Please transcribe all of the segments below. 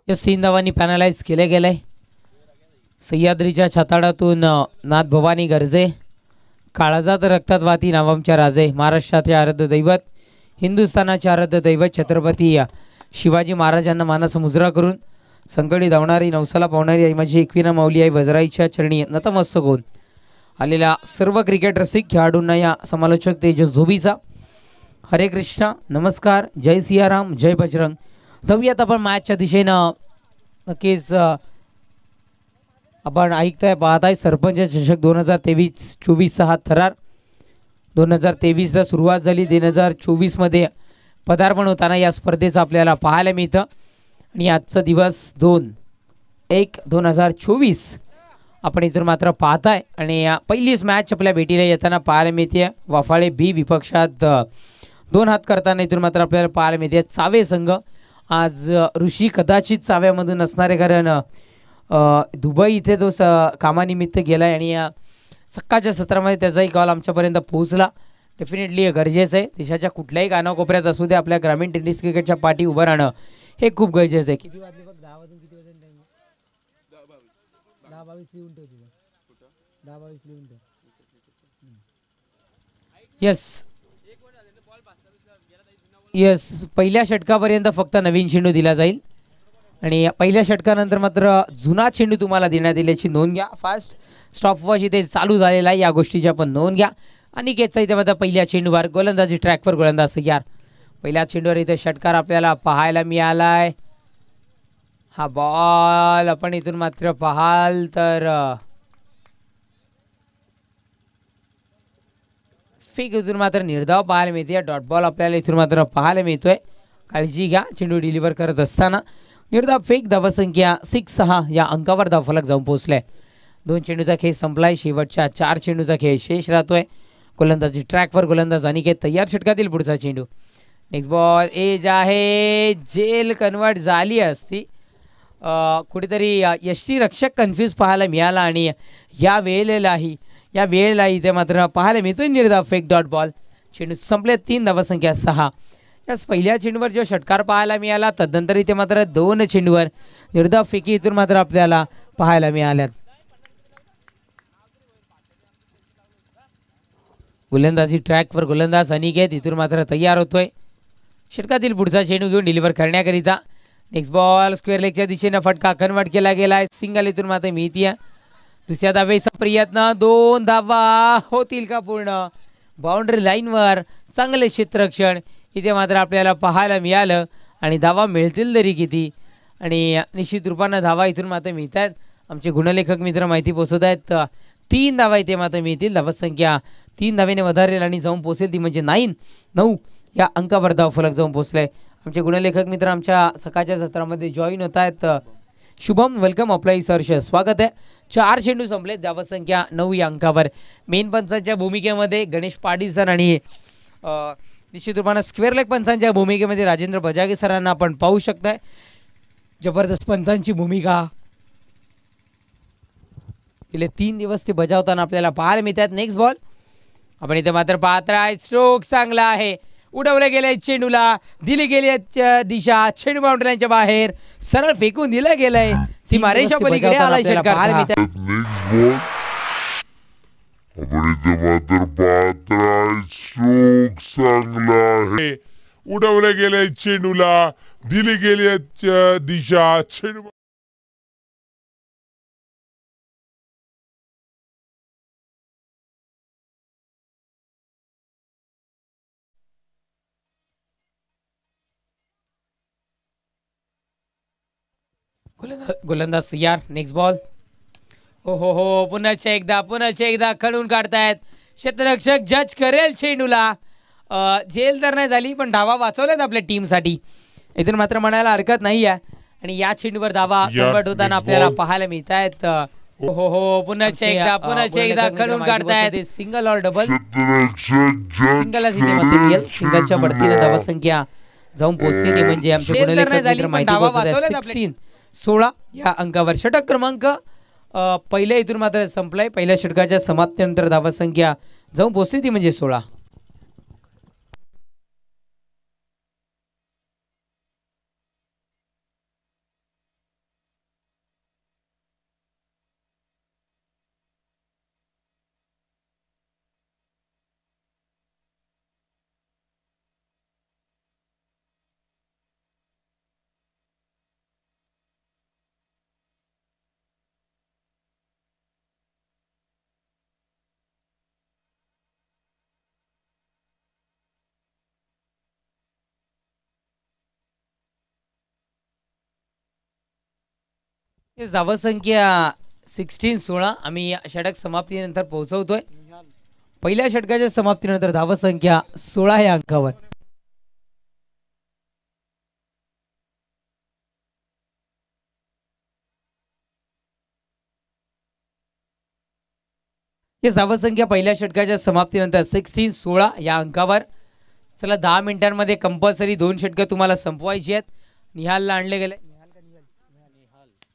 या 3 धावांनी पॅनलाइज केले गेले. सह्याद्रीच्या छाताडातून नाथ भवानी गर्जे, काळजात रक्तात वाती नावांच्या राजे, महाराष्ट्राचे आराध्य दैवत, हिंदुस्थानाचे आराध्य दैवत छत्रपती शिवाजी महाराजांना मानस मुजरा करून संकटी धावणारी नवसाला पावणारी आई माझी एकविना माऊली आई वज्राईच्या चरणी नतमस्तक होऊन आलेल्या सर्व क्रिकेट रसिक खेळाडूंना या समालोचक तेजस धोबीचा हरे कृष्णा, नमस्कार, जय सियाराम, जय बजरंग. जाऊयात आपण मॅचच्या दिशेनं. नक्कीच आपण ऐकताय पाहताय सरपंच चषक 2023-24 हा थरार. 2023ला सुरुवात झाली, 2024 मध्ये पदार्पण होताना या स्पर्धेचं आपल्याला पाहायला मिळतं. आणि आजचा दिवस 2/1/2024 आपण इथून मात्र पाहताय. आणि पहिलीच मॅच आपल्या भेटीला येताना पाहायला मिळते. वाफाळे बी विपक्षात 2 हात करताना इथून मात्र आपल्याला पाहायला मिळते चावे संघ. आज ऋषी कदाचित चाव्यामधून असणारे, कारण दुबई इथे तो कामानिमित्त गेला आहे आणि सकाळच्या सत्रामध्ये त्याचाही कॉल आमच्यापर्यंत पोहोचला. डेफिनेटली गरजेचं आहे. देशाच्या कुठल्याही कानाकोपऱ्यात असू दे, आपल्या ग्रामीण टेनिस क्रिकेटच्या पाठी उभं राहणं हे खूप गरजेचं आहे. किती वाजले बघ? 10 वाजून किती वाजून? 10:22 लिहून ठेव तुझं. 10:22 लिहून ठेव. येस, पहिल्या षटकापर्यंत फक्त नवीन चेंडू दिला जाईल आणि पहिल्या षटकानंतर मात्र जुना चेंडू तुम्हाला देण्यात येईल याची नोंद घ्या. फास्ट स्टॉपवॉच इथे चालू झालेला आहे, या गोष्टीची आपण नोंद घ्या. आणि केचा इथे मात्र पहिल्या चेंडूवर गोलंदाजी ट्रॅकवर गोलंदाज यार. पहिल्या चेंडूवर इथे षटकार आपल्याला पाहायला मिळालाय. हा बॉल आपण इथून मात्र पाहाल तर फेक इथून मात्र निर्धाव पाहायला मिळते. डॉट बॉल आपल्याला इथून मात्र पाहायला मिळतोय. काळजी घ्या चेंडू डिलिव्हर करत असताना. निर्धाव फेक, धावसंख्या 6-6 या अंकावर धावफलक जाऊन पोहोचलाय. 2 चेंडूचा खेळ संपलाय. शेवटच्या 4 चेंडूचा खेळ शेष राहतोय. गोलंदाजी ट्रॅकवर गोलंदाज अनिकेत तयार. षटकातील पुढचा चेंडू. नेक्स्ट बॉल एज आहे, जेल कन्वर्ट झाली असती. कुठेतरी यष्टीरक्षक कन्फ्यूज पाहायला मिळाला आणि या वेळेला इथे मात्र पाहायला मिळतोय निर्धाव फेक डॉट बॉल. चेंडू संपले. 3 धावसंख्या 6. याच पहिल्या चेंडूवर जो षटकार पाहायला मिळाला, तदनंतर इथे मात्र 2 चेंडूवर निर्धाव फेकी इथून मात्र आपल्याला पाहायला मिळाल्यात. गोलंदाजी ट्रॅकवर गोलंदाज अनिकेत इथून मात्र तयार होतोय. षटकातील पुढचा चेंडू घेऊन डिलिव्हर करण्याकरिता. नेक्स्ट बॉल स्क्वेअर लेगच्या दिशेनं फटका कन्वर्ट केला गेलाय. सिंगल इथून मात्र मिळतीये. दुसऱ्या धावेचा प्रयत्न. 2 धावा होतील का पूर्ण? बाउंड्री लाईनवर चांगले क्षेत्ररक्षण इथे मात्र आपल्याला पाहायला मिळालं. आणि धावा मिळतील तरी किती? आणि निश्चित रूपानं धावा इथून मात्र मिळत आहेत. आमचे गुणलेखक मित्र माहिती पोहोचवत आहेत. 3 धावा इथे मात्र मिळतील. धावसंख्या 3 धावेने वधारेल आणि जाऊन पोहोचेल ती म्हणजे 9 या अंकावर धावफलक जाऊन पोहोचलाय. आमचे गुणलेखक मित्र आमच्या सकाळच्या सत्रामध्ये जॉईन होत आहेत. शुभम, वेलकम, आपलं सहर्ष स्वागत आहे. 4 चेंडू संपले. धावसंख्या 9 या अंकावर. मेन पंचांच्या भूमिकेमध्ये गणेश पाटील सर आणि निश्चित रूपानं स्क्वेअर लेग पंचांच्या भूमिकेमध्ये राजेंद्र बजागे सरांना आपण पाहू शकताय. जबरदस्त पंचांची भूमिका गेले 3 दिवस ते बजावताना आपल्याला पाहायला मिळतात. नेक्स्ट बॉल आपण इथे मात्र पाहताय. स्ट्रोक चांगला आहे. उडवले गेले चेंडूला, दिली गेली दिशा. चेंडू बाउंड्रीच्या बाहेर सरळ फेकून दिलं गेलंय. सीमारेषा पलीकडे आलाय षटकार. उडवले गेले चेंडूला, दिली गेली दिशा. चेंडू गोलंदाज यार. Next ball. हो पुन्हा एकदा खणून काढतायत. क्षेत्ररक्षक जज करेल चेंडूला. जेल तर नाही झाली पण धावा वाचवल्यात आपल्या टीमसाठी, इथून मात्र म्हणायला हरकत नाही आहे. आणि या चेंडूवर धावा कन्वर्ट होताना आपल्याला पाहायला मिळत आहेत. हो पुन्हा एकदा खणून काढतायत. सिंगल और डबल. सिंगलच्या बढतीने धावसंख्या जाऊन पोहोचते म्हणजे आमच्या गुणलेखक माहिती पोहोचत 16 या अंकावर. षटक क्रमांक पहिल्या इथून मात्र संपलाय. पहिल्या षटकाच्या समाप्तीनंतर धावसंख्या जाऊन पोहोचते ती म्हणजे 16. हे धावसंख्या 16-16 आम्ही या षटक समाप्तीनंतर पोहोचवतोय. पहिल्या षटकाच्या समाप्तीनंतर धावसंख्या 16 या अंकावर. हे धावसंख्या पहिल्या षटकाच्या समाप्तीनंतर 16-16 या अंकावर. चला 10 मिनिटांमध्ये कंपल्सरी 2 षटकं तुम्हाला संपवायची आहेत. निहालला आणले गेले.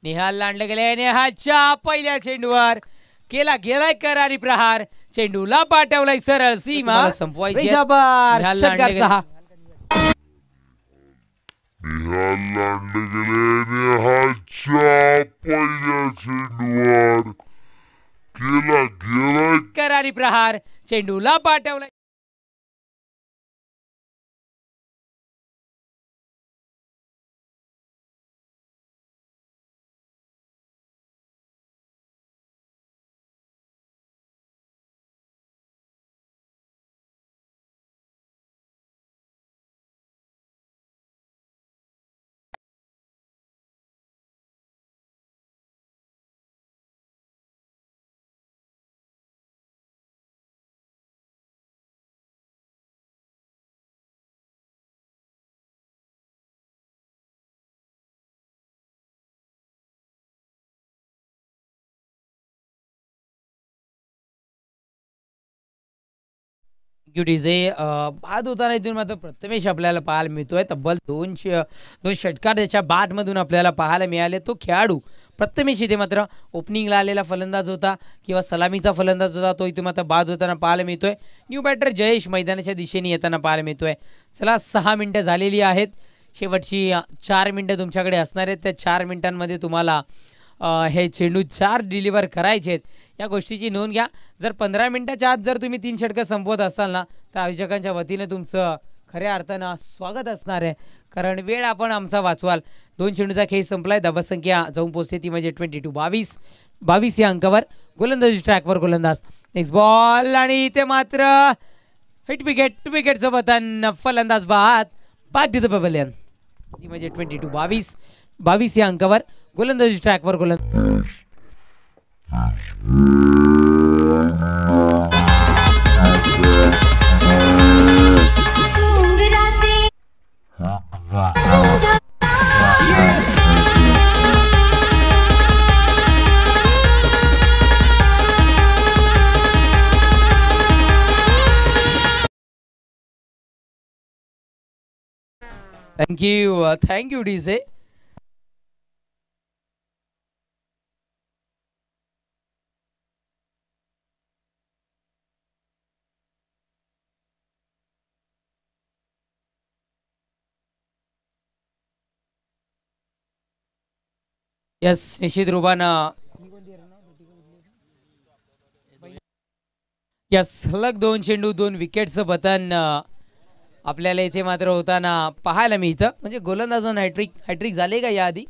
निहालला आणले गेले. निहालच्या पहिल्या चेंडूवर केला गेलाय करारी प्रहार. चेंडूला पाठवलाय सरळ सीमा संपवायची. षटकार 6. निहालला आणले गेले. निहालच्या पहिल्या चेंडूवर केला गेलाय करारी प्रहार. चेंडूला पाठवलाय. डीजे बाद होताना इथून मात्र प्रथमेश आपल्याला पाहायला मिळतोय. तब्बल 2 षटकार त्याच्या बॅटमधून आपल्याला पाहायला मिळाले. तो खेळाडू प्रथमेश इथे मात्र ओपनिंगला आलेला फलंदाज होता किंवा सलामीचा फलंदाज होता. तो इथे मात्र बाद होताना पाहायला मिळतोय. न्यू बॅटर जयेश मैदानाच्या दिशेने येताना पाहायला मिळतोय. चला 6 मिनिटं झालेली आहेत. शेवटची 4 मिनिटं तुमच्याकडे असणार आहेत. त्या 4 मिनिटांमध्ये तुम्हाला हे चेंडू 4 डिलिव्हर करायचे आहेत. या गोष्टीची नोंद घ्या. जर 15 मिनिटाच्या आत जर तुम्ही 3 षटकं संपवत असाल ना तर आयोजकांच्या वतीने तुमचं खऱ्या अर्थानं स्वागत असणार आहे. कारण वेळ आपण आमचा वाचवाल. 2 चेंडूचा खेळ संपलाय. धावसंख्या जाऊन पोहोचते ती म्हणजे 22 या अंकावर. गोलंदाजी ट्रॅकवर गोलंदाज. नेक्स्ट बॉल आणि इथे मात्र हिट विकेटचं बटन. फलंदाज बाद टू द पवेलियन. ती म्हणजे 22 या अंकावर. गोलंदाजी ट्रॅकवर गोलंदाज. Thank you DJ. यस निश्चित रूपानं यस सलग 2 चेंडू 2 विकेटचं बटन आपल्याला इथे मात्र होताना पाहायला मिळतं. म्हणजे गोलंदाजानं हॅट्रिक झाले का याआधी?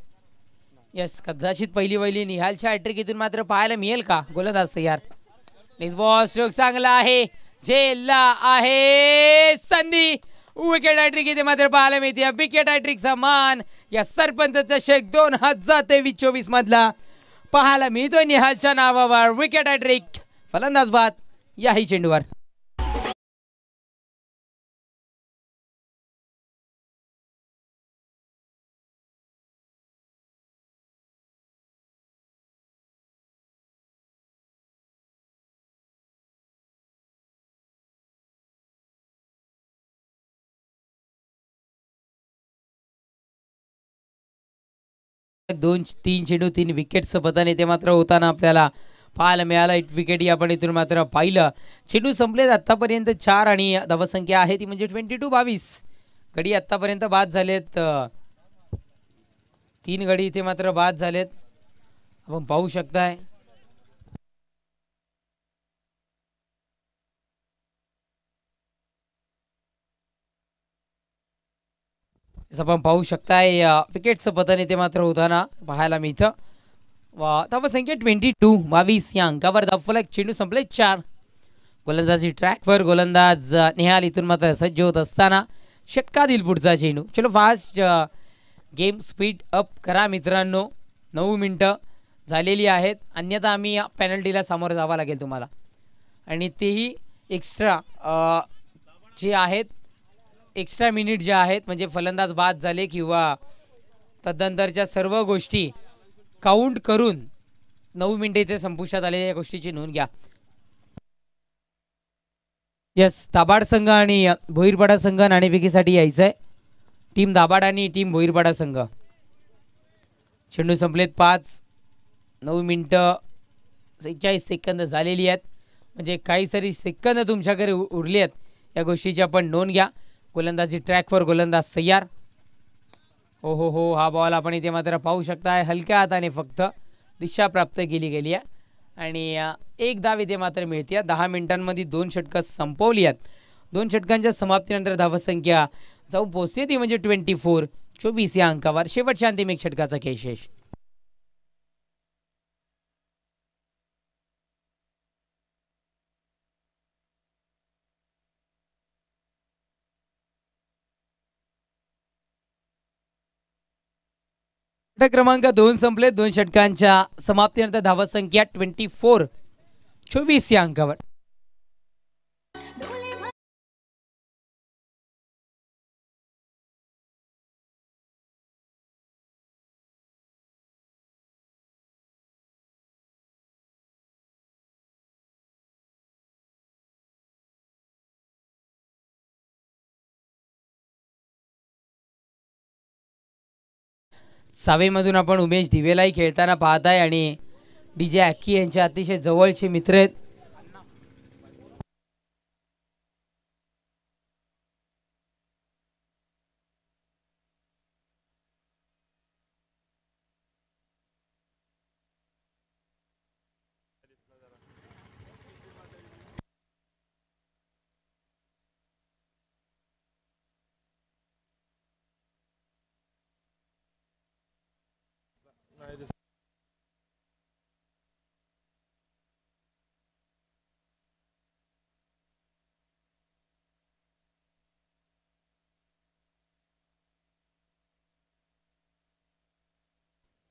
यस कदाचित पहिली निहालच्या हॅट्रिक इथून मात्र पाहायला मिळेल का? गोलंदाज तयार. नेक्स्ट बॉल स्ट्रोक चांगला आहे. झेलला आहे संधी. विकेट हॅट्रिक इथे मात्र पाहायला मिळते. विकेट हॅट्रिकचा मान या सरपंच चषक 2023-24 मधला पाहायला मिळतोय निहालच्या नावावर. Wicket hattrick. फलंदाज बाद याही चेंडूवर. दोन 3 चेंडू 3 विकेटचं पतन येते मात्र होताना आपल्याला पाहायला मिळाला. 8 विकेट आपण इथून मात्र पाहिलं. चेंडू संपलेत आतापर्यंत 4 आणि धावसंख्या आहे ती म्हणजे 22-22. गडी आतापर्यंत बाद झालेत. 3 गडी इथे मात्र बाद झालेत. आपण पाहू शकताय. आपण पाहू शकताय विकेटचं पतन इथे मात्र होताना पाहायला मिळतं. धावसंख्या 22 या अंकावर. धावफलक चेंडू संपले 4. गोलंदाजी ट्रॅकवर गोलंदाज निहाल इथून मात्र सज्ज होत असताना षटकातील पुढचा चेंडू. चलो फास्ट गेम स्पीड अप करा मित्रांनो. 9 मिनटं झालेली आहेत. अन्यथा आम्ही पेनल्टीला सामोरं जावं लागेल तुम्हाला, आणि तेही एक्स्ट्रा जे आहेत, एक्स्ट्रा मिनिट जे आहेत, म्हणजे फलंदाज बाद झाले किंवा तदनंतरच्या सर्व गोष्टी काउंट करून 9 मिनिटे इथे संपुष्टात आले, या गोष्टीची नोंद घ्या. यस, दाभाड संघ आणि भोईरपाडा संघ नाणेफेकीसाठी यायचं आहे. टीम दाभाड आणि टीम भोईरपाडा संघ. चेंडू संपलेत 5, 9 मिनटं 41 सेकंद झालेली आहेत, म्हणजे काही सारी सेकंद तुमच्याकडे उरली आहेत, या गोष्टीची आपण नोंद घ्या. गोलंदाजी ट्रॅकवर, गोलंदाज तयार. हो हो हो, हा बॉल आपण इथे मात्र पाहू शकताय, हलक्या हाताने फक्त दिशा प्राप्त केली गेली आहे आणि एक धाव इथे मात्र मिळते. 10 मिनिटांमध्ये 2 षटकं संपवली आहेत. 2 षटकांच्या समाप्तीनंतर धावसंख्या जाऊन पोहोचते ती म्हणजे 24 या अंकावर. शेवटच्या अंतिम एक षटकाचा खेळ. षटक क्रमांक 2 संपले. 2 षटकांच्या समाप्तीनंतर धावसंख्या 24 या अंकावर. सावेमधून आपण उमेश दिवेलाही खेळताना पाहताय आणि DJ अक्की यांचे अतिशय जवळचे मित्र आहेत.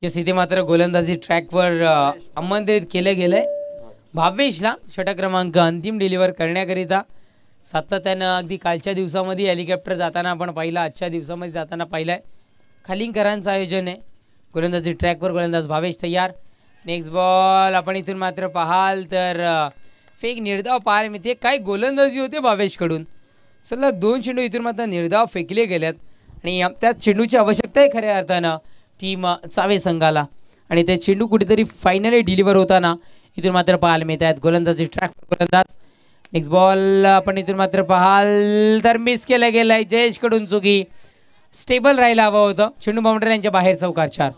इथे मात्र गोलंदाजी ट्रॅकवर आमंत्रित केले गेले. भावेशला षटक क्रमांक अंतिम डिलिव्हर करण्याकरिता सातत्यानं अगदी कालच्या दिवसामध्ये हेलिकॉप्टर जाताना आपण पाहिला, आजच्या दिवसामध्ये जाताना पाहिलाय. खालिंगकरांचं आयोजन आहे. गोलंदाजी ट्रॅकवर गोलंदाज भावेश तयार. नेक्स्ट बॉल आपण इथून मात्र पाहाल तर फेक निर्धाव पाहायला मिळते. काय गोलंदाजी होते भावेशकडून. सलग 2 चेंडू इथून मात्र निर्धाव फेकले गेलेत आणि त्या चेंडूची आवश्यकता आहे खऱ्या अर्थानं टीम सावे संघाला, आणि ते चेंडू कुठेतरी फायनली डिलिव्हर होताना इथून मात्र पाहायला मिळत आहेत. गोलंदाजी ट्रॅक गोलंदाज. नेक्स्ट बॉल आपण इथून मात्र पाहाल तर मिस केलं गेलंय. जयेशकडून चुकी. स्टेबल राहायला हवं होतं. चेंडू बाउंड्री यांच्या बाहेर. चौकार 4.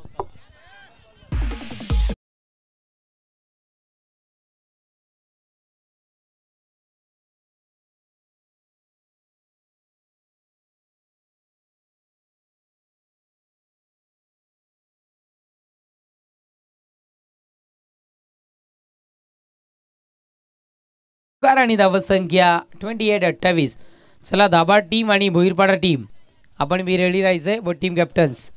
आणि धावसंख्या 28-28. चला दाभाड टीम आणि भोईरपाडा टीम आपण बी रेडी राहायचंय. व टीम कॅप्टन्स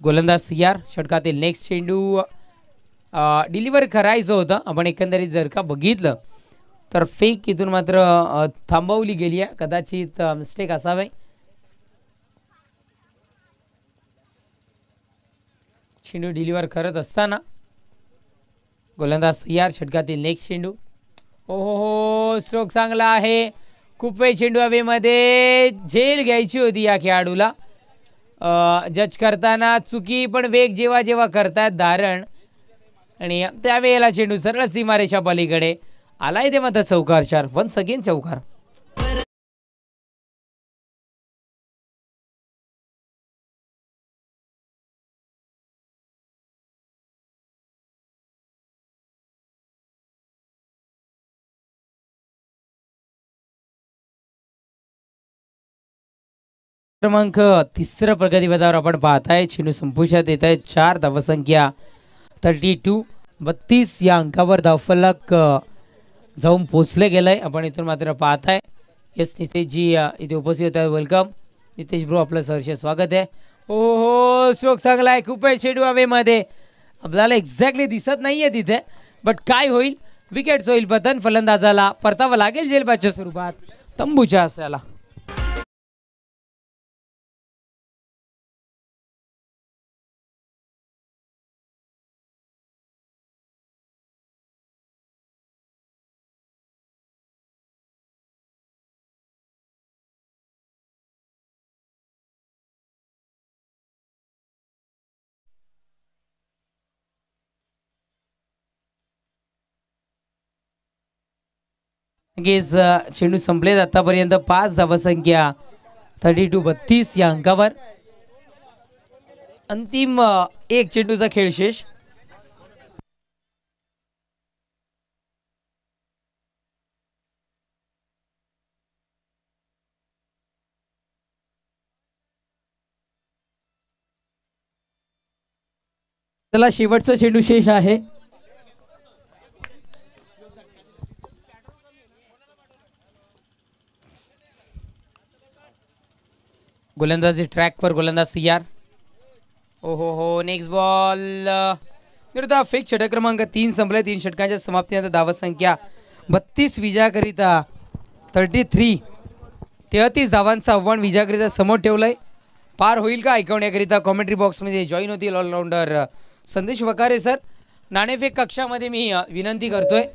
गोलंदाज तयार. षटकातील नेक्स्ट चेंडू डिलिव्हर करायचं होतं. आपण एकंदरीत जर का बघितलं तर फेक इथून मात्र थांबवली गेली आहे. कदाचित मिस्टेक असावे. चेंडू डिलिव्हर करत असताना गोलंदाज तयार. षटकातील नेक्स्ट चेंडू. हो हो हो, स्ट्रोक चांगला आहे. खूप वेळ चेंडू हवेमध्ये. झेल घ्यायची होती या खेळाडूला. जज करताना चुकी, पण वेग जेव्हा जेव्हा करतात धारण आणि त्यावेळेला चेंडू सरळ सीमारेषा पलीकडे आलाय. ते मात्र चौकार 4. वन्स अगेन चौकार. क्रमांक 3 प्रगतीपथावर आपण पाहताय. चेंडू संपुष्टात येत आहे. 4 धावसंख्या 32 या अंकावर धावफलक जाऊन पोचले गेलंय. आपण इथून मात्र पाहताय. यस नितेशजी इथे उपस्थित होत आहे. वेलकम नितेश ब्रो, आपलं सहर्ष स्वागत आहे. हो हो, स्ट्रोक चांगला आहे, खूप आहे चेंडू हवेमध्ये. आपल्याला एक्झॅक्टली दिसत नाहीये तिथे, बट काय होईल, विकेट होईल पतन. फलंदाजाला परतावं लागेल झेलबादच्या स्वरूपात तंबूच्या आसऱ्याला. नक्कीच चेंडू संपलेत आतापर्यंत. 5 धावसंख्या 32 या अंकावर. अंतिम एक चेंडूचा खेळ शेष. त्याला शेवटचा चेंडू शेष आहे. गोलंदाजी ट्रॅकवर गोलंदाज CR. ओ हो, नेक्स्ट बॉल विरुद्ध फेक षटक क्रमांक 3 संपले. 3 षटकांच्या समाप्तीनंतर धावसंख्या 32 विजयाकरिता 33 धावांचं आव्हान विजयाकरिता समोर ठेवलंय. पार होईल का ऐकवण्याकरिता कॉमेंट्री बॉक्समध्ये जॉईन होतील ऑलराऊंडर संदेश वकारे सर. नाणेफेक कक्षामध्ये मी विनंती करतोय.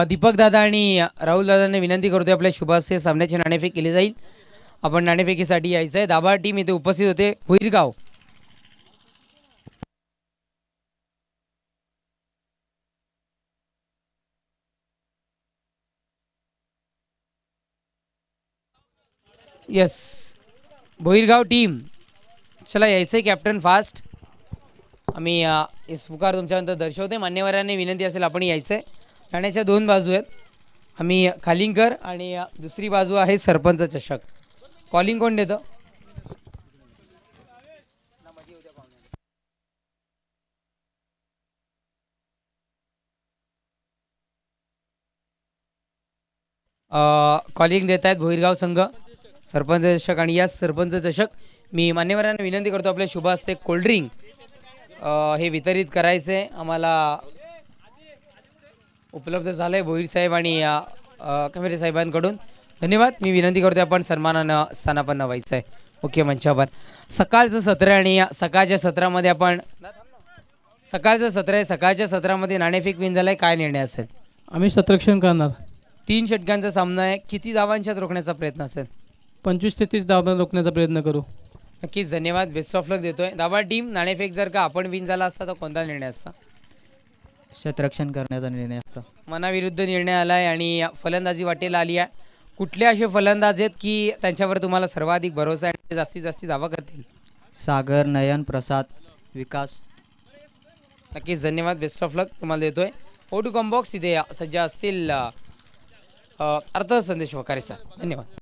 दीपक दादा आणि राहुल दादांनी विनंती करतोय आपल्या शुभास्ते सामन्याची नाणेफेक केली जाईल. आपण नाणेफेकीसाठी यायचं आहे. दाभाड टीम इथे उपस्थित होते. भुईरगाव येस, भोईरगाव टीम चला यायचंय कॅप्टन फास्ट. आम्ही इस पुकार तुमच्यानंतर दर्शवते. मान्यवरांनी विनंती असेल आपण यायचंय. ठाण्याच्या 2 बाजू आहेत. आम्ही खालिंगकर आणि दुसरी बाजू आहे सरपंच चषक. कॉलिंग कोण देतं? कॉलिंग देत आहेत भोईरगाव संघ, सरपंच चषक. आणि या सरपंच चषक मी मान्यवरांना विनंती करतो आपल्या शुभ हस्ते कोल्ड्रिंक हे वितरित करायचे आम्हाला उपलब्ध झालंय भोईर साहेब आणि कमेरे साहेबांकडून. धन्यवाद. मी विनंती करतो आपण सन्मानानं स्थानापन्न व्हायचं आहे मुख्य मंचावर. सकाळचं सत्र आणि सकाळच्या सत्रामध्ये आपण सकाळचं सत्र आहे. सकाळच्या सत्रामध्ये नाणेफेक विन झालाय. काय निर्णय असेल? आम्ही शतरक्षण करणार. 3 षटकांचा सामना आहे. किती धावांच्यात रोखण्याचा प्रयत्न असेल? 25 ते 30 धावा रोखण्याचा प्रयत्न करू. नक्कीच धन्यवाद. बेस्ट ऑफ लक देतोय. दाबा टीम, नाणेफेक जर का आपण विन झाला असता तर कोणता निर्णय असता? क्षेत्ररक्षण करण्याचा निर्णय असतो. मनाविरुद्ध निर्णय आलाय आणि फलंदाजी वाटेला आली आहे. कुठले असे फलंदाज आहेत की त्यांच्यावर तुम्हाला सर्वाधिक भरोसा आहे आणि ते जास्तीत जास्त धावा करतील? सागर, नयन, प्रसाद, विकास. नक्कीच धन्यवाद. बेस्ट ऑफ लक तुम्हाला देतोय. O2 कॉम्बॉक्स इथे सज्ज असतील अर्थ संदेश वकारे सर. धन्यवाद.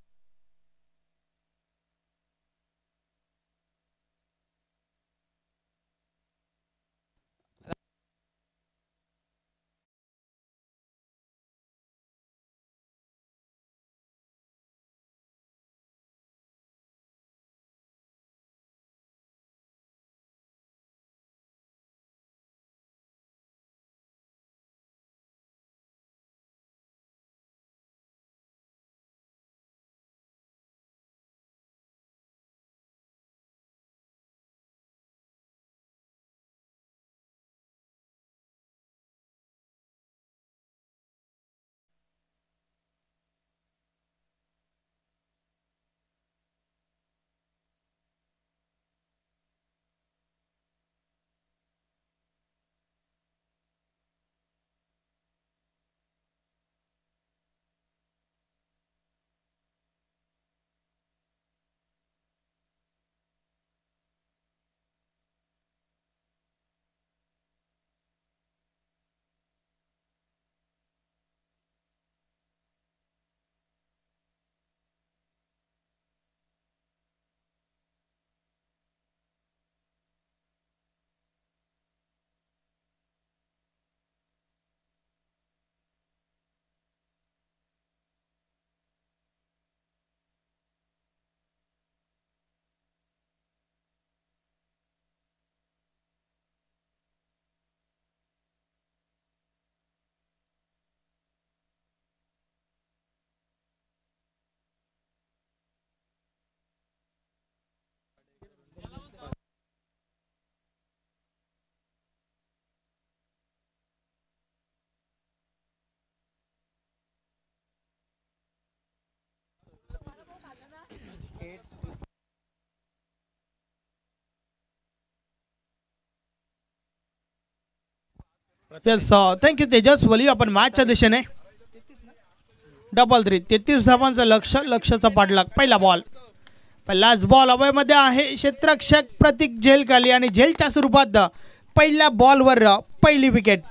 येस थँक्यू तेजस वली. आपण मॅचच्या दिशेने डबल 3 33 धावांचं लक्षाचा पाठलाग. पहिला बॉल पहिलाच बॉल अवयमध्ये आहे. क्षेत्ररक्षक प्रतीक झेल खाली आणि झेलच्या स्वरूपात पहिल्या बॉलवर पहिली विकेट.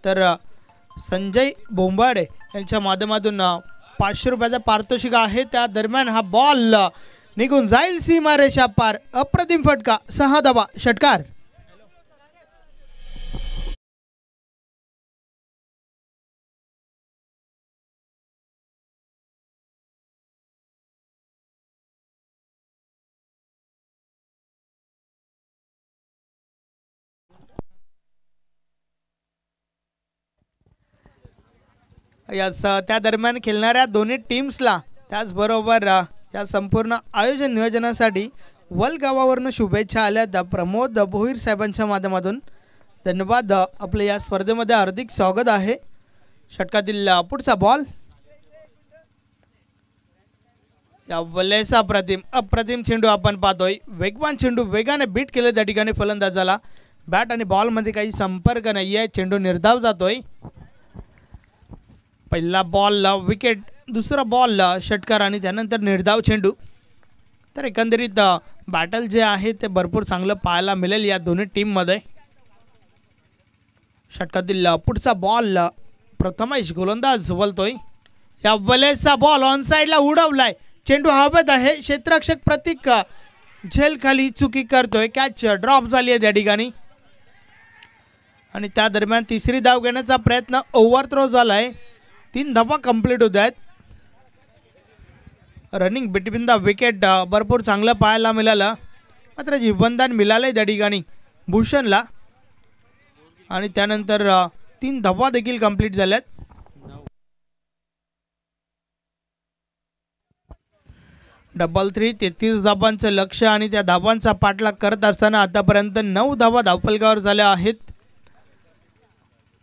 तर संजय बोंबाडे यांच्या माध्यमातून 500 रुपयाचा पारितोषिक आहे. त्या दरम्यान हा बॉल निघून जाईल सीमारेषा पार. अप्रतिम फटका. 6 धावा षटकार. याच त्या दरम्यान खेळणाऱ्या दोन्ही टीम्सला त्याचबरोबर या संपूर्ण आयोजन नियोजनासाठी वलगावावरून शुभेच्छा आल्यात प्रमोद भोईर साहेबांच्या माध्यमातून. धन्यवाद. आपलं या स्पर्धेमध्ये हार्दिक स्वागत आहे. षटकातील पुढचा बॉल या बल्लेचा अप्रतिम चेंडू आपण पाहतोय. वेगवान चेंडू वेगाने बीट केलं त्या ठिकाणी फलंदाजाला. बॅट आणि बॉलमध्ये काही संपर्क नाही आहे. चेंडू निर्धाव जातोय. पहिला बॉल विकेट. दुसरा बॉल षटकार आणि त्यानंतर निर्धाव चेंडू. तर एकंदरीत बॅटल जे आहे ते भरपूर चांगलं पाहायला मिळेल या दोन्ही टीममध्ये. षटकातील पुढचा बॉल प्रथमेश गोलंदाज बोलतोय. या बलेचा बॉल ऑन साईडला उडवलाय. चेंडू हवेत आहे. क्षेत्ररक्षक प्रतीक झेल खाली चुकी करतोय. कॅच ड्रॉप झाली आहे त्या ठिकाणी आणि त्या दरम्यान तिसरी धाव घेण्याचा प्रयत्न ओव्हर थ्रो झालाय. 3 धावा कंप्लीट होत आहेत. रनिंग बिटवीन द विकेट भरपूर चांगलं पाहायला मिळालं. मात्र जीवनदान मिळालंय त्या ठिकाणी भूषणला आणि त्यानंतर 3 धावा देखील कंप्लीट झाल्यात. डबल 3 33 धावांचं लक्ष आणि त्या धावांचा पाठलाग करत असताना आतापर्यंत 9 धावा धावफलकावर झाल्या आहेत.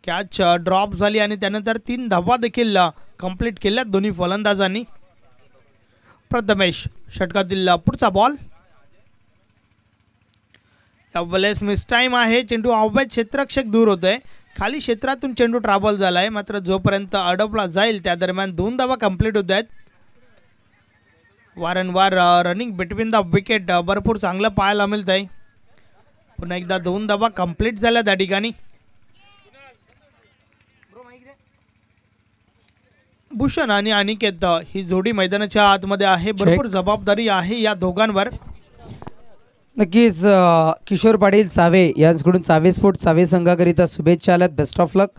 कॅच ड्रॉप झाली आणि त्यानंतर 3 धावा देखील कंप्लीट केल्यात दोन्ही फलंदाजांनी. प्रथमेश षटकातील पुढचा बॉल यावेळेस मिस टाइम आहे. चेंडू अवैध क्षेत्ररक्षक दूर होतोय. खाली क्षेत्रातून चेंडू ट्रॅव्हल झालाय. मात्र जोपर्यंत अडपला जाईल त्या दरम्यान 2 धावा कंप्लीट होत आहेत. वारंवार रनिंग बिटवीन द विकेट भरपूर चांगलं पाहायला मिळत आहे. पुन्हा एकदा 2 धावा कंप्लीट झाल्या त्या ठिकाणी. भूषण आणि अनिकेत ही जोडी मैदानाच्या आतमध्ये आहे. भरपूर जबाबदारी आहे या दोघांवर. नक्कीच किशोर पाटील चावे यांच्याकडून चावे स्पोर्ट चावे संघाकरिता शुभेच्छा आल्यात. बेस्ट ऑफ लक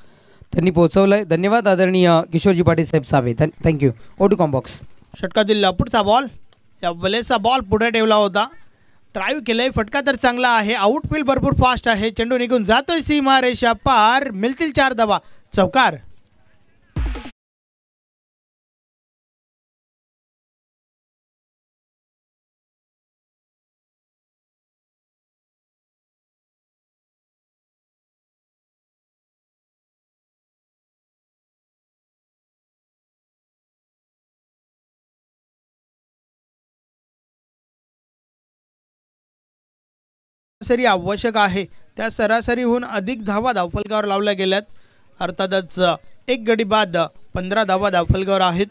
त्यांनी पोहोचवलंय. धन्यवाद आदरणीय किशोरजी पाटील साहेब चावे. थँक्यू. ओ टू कॉम्बॉक्स. षटकातील पुढचा बॉल या बलेचा बॉल पुढे ठेवला होता. ड्राईव्ह केलंय. फटका तर चांगला आहे. आउटफील्ड भरपूर फास्ट आहे. चेंडू निघून जातोय सीमारेषा पार. मिळतील 4 धावा. चौकार. सरासरी आवश्यक आहे त्या सरासरीहून अधिक धावा धावफलकावर लावल्या गेल्यात. अर्थातच एक गडी बाद 15 धावा धावफलकावर आहेत.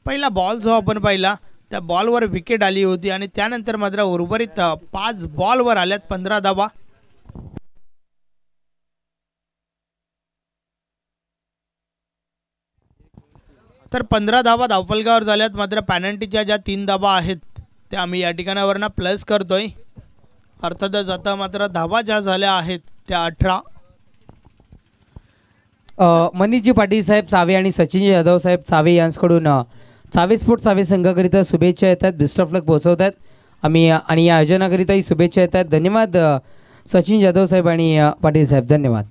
पहिला बॉल जो आपण पाहिला त्या बॉलवर विकेट आली होती आणि त्यानंतर मात्र उर्वरित 5 बॉलवर आल्यात 15 धावा. तर 15 धावा धावफलकावर झाल्यात. मात्र पॅनल्टीच्या ज्या 3 धावा आहेत त्या आम्ही या ठिकाणावरनं प्लस करतोय. अर्थातच आता मात्र धावा ज्या झाल्या आहेत त्या 18. मनीषजी पाटील साहेब चावे आणि सचिन यादव साहेब चावे यांच्याकडून चावे स्पोर्ट चावे संघाकरिता शुभेच्छा येतात. बेस्ट ऑफ लक पोहोचवतात आम्ही आणि या आयोजनाकरिताही शुभेच्छा येतात. धन्यवाद सचिन यादव साहेब आणि पाटील साहेब, धन्यवाद.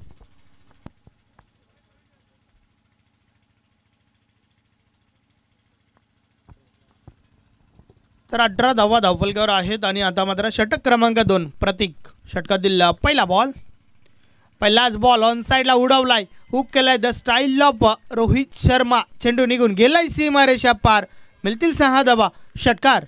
तर 18 धावा धावफलकावर आहेत आणि आता मात्र षटक क्रमांक 2 प्रतीक. षटकातील पहिला बॉल, पहिलाच बॉल ऑन साईडला उडवलाय, हुक केलाय the style of Rohit Sharma. चेंडू निघून गेलाय सीमारेषा पार. मिळतील 6 धावा. षटकार.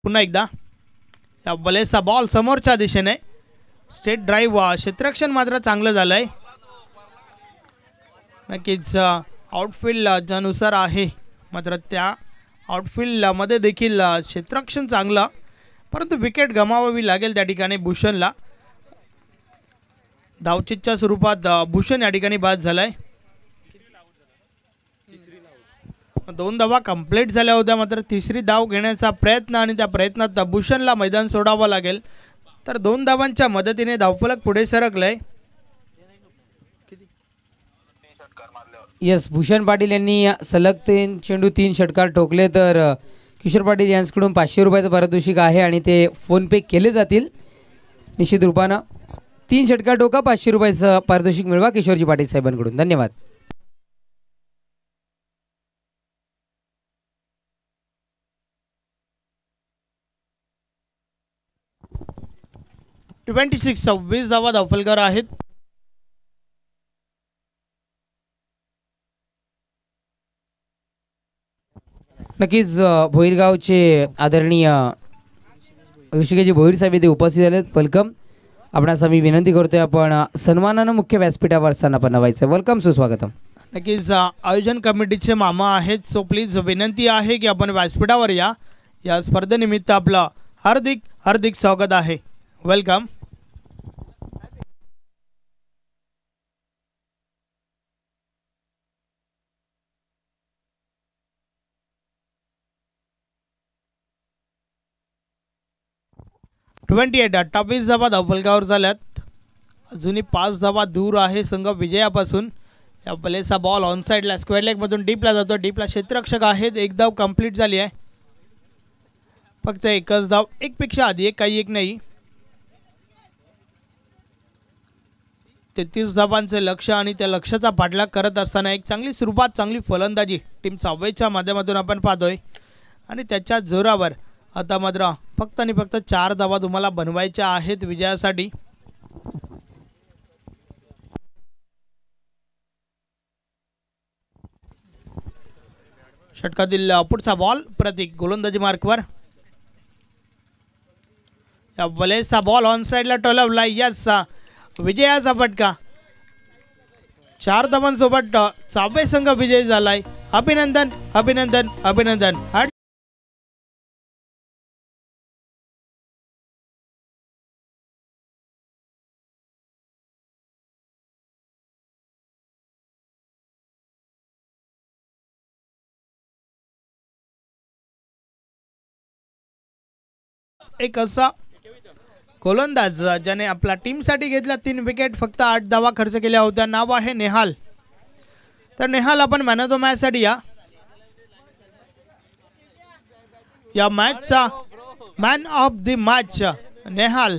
पुन्हा एकदा या बलेचा बॉल समोरच्या दिशेने. स्टेट ड्राईव्ह, क्षेत्ररक्षण मात्र चांगलं झालंय. नक्कीच आउटफील्ड ज्यानुसार आहे मात्र त्या आउटफील्डमध्ये देखील क्षेत्ररक्षण चांगलं, परंतु विकेट गमावावी लागेल त्या ठिकाणी भूषणला. धावचीतच्या स्वरूपात भूषण या ठिकाणी बाद झालाय. 2 धावा कंप्लीट झाल्या होत्या. मात्र तिसरी धाव घेण्याचा प्रयत्न आणि त्या प्रयत्नात भूषणला मैदान सोडावं लागेल. तर 2 धावांच्या मदतीने धावफलक पुढे सरकलंय. यस, भूषण पाटील यांनी सलग 3 चेंडू 3 षटकार ठोकले. तर किशोर पाटील यांच्याकडून 500 रुपयाचं पारितोषिक आहे आणि ते फोनपे केले जातील निश्चित रूपानं. 3 षटकार ठोका, 500 रुपयाचं पारितोषिक मिळवा किशोरजी पाटील साहेबांकडून. धन्यवाद. (26) 26 धावा धावफलकार आहेत. नक्कीच भोईरगावचे आदरणीय ऋषिकेशजी भोईर साहेब इथे उपस्थित झालेत. वेलकम. आपणास आम्ही विनंती करतोय आपण सन्मानानं मुख्य व्यासपीठावर स्थानापन्न व्हायचं. वेलकम, सुस्वागतम. नक्कीच आयोजन कमिटीचे मामा आहेत, सो प्लीज विनंती आहे की आपण व्यासपीठावर या. या स्पर्धेनिमित्त आपलं हार्दिक हार्दिक स्वागत आहे. वेलकम. (28) 28 धावा धावफलकावर झाल्यात. अजूनही 5 धावा दूर आहे संघ विजयापासून. या बलेचा बॉल ऑन साईडला स्क्वेअर लेगमधून डीपला जातो. डीपला क्षेत्ररक्षक आहेत. 1 धाव कंप्लीट झाली आहे. फक्त एकच धाव, एकपेक्षा आधी एक, काही एक नाही. 33 धावांचे लक्ष आणि त्या लक्ष्याचा पाठलाग करत असताना एक चांगली सुरुवात, चांगली फलंदाजी टीम चावेच्या माध्यमातून आपण पाहतोय आणि त्याच्या जोरावर आता मात्र फक्त आणि फक्त 4 धावा तुम्हाला बनवायच्या आहेत विजयासाठी. षटकातील पुढचा बॉल प्रतीक गोलंदाजी मार्कवर. या बलेचा बॉल ऑन साईडला टोलवला. यस, विजयाचा फटका. 4 धावांसोबत चावे संघ विजयी झालाय. अभिनंदन अभिनंदन अभिनंदन. एक असा गोलंदाज ज्याने आपल्या टीमसाठी घेतल्या 3 विकेट, फक्त 8 धावा खर्च केल्या होत्या. नाव आहे नेहाल. तर नेहाल, आपण मॅन ऑफ द मॅच साठी या मॅचचा man of the match Nehal.